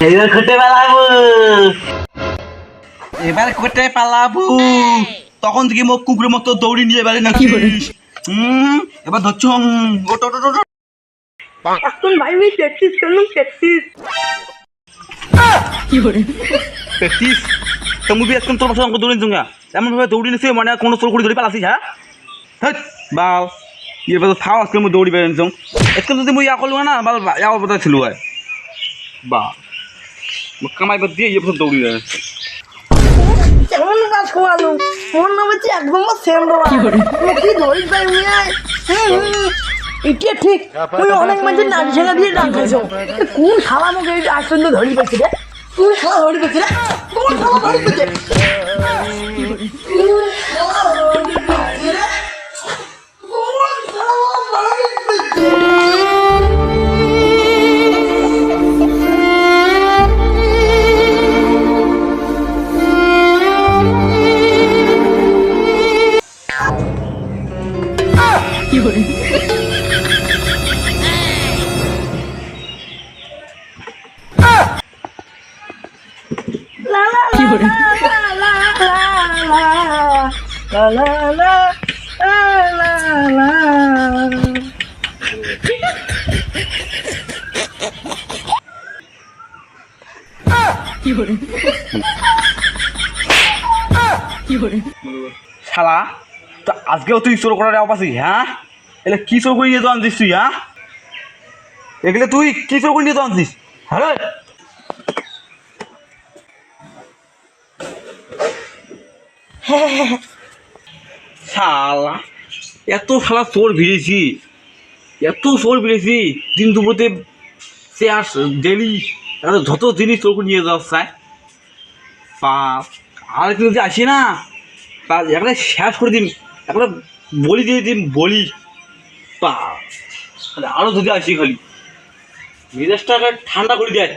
এবার কোটে পালাবো, এবার কোটে পালাবো। তখন থেকে মুখ কুকুরের মতো দৌড়ি নিয়ে এবারে না এবার ধরছ এখন ভাই আমি 33 করলাম 33। প্র্যাকটিস তুমি আজকে তোর পাশে আমাকে দৌড়ি দুঙ্গা এমন ভাবে দৌড়ি নিছে মানে কোনো চোর করে ধরে পালাছিস হ্যাঁ বাল ইয়ে বলে থাও আজকে আমি দৌড়ি বেড়ে নিছং আজকে যদি মুই ইয়া করলু না বাল ইয়া কথা ছিল বা কামাই বাদ দিয়ে ইয়ে বছর দৌড়ি বেড়ে কেমন কাজ খোয়ালো ফোন নামে একদম সেম বাবা কি ধরি পাই মিয়া এটা ঠিক তুই অনেক মানুষ নাচ ছেড়ে দিয়ে ডাক খাইছো কোন শালা মুখে আসন্ন ধরি পাইছে রে কোন শালা ধরি পাইছে রে কোন শালা ধরি পাইছে শালা তো আজকেও তুই চোর করার অপাসি হ্যাঁ এলে কি চোর করে নিয়ে তো আনছিস তুই হ্যাঁ এগুলো তুই কি চোর করে নিয়ে তো আনছিস হ্যাঁ শালা এত শালা চোর ভিড়েছি দিন দুপুরতে চেয়ার ডেলি যত জিনিস চোর করে নিয়ে যাওয়া চায় আর কিন্তু যদি আসি না তা একটা শেষ করে দিন একটা বলি দিয়ে দিন বলি আরো যদি আসি খালি মেজাজটা ঠান্ডা করে দেয়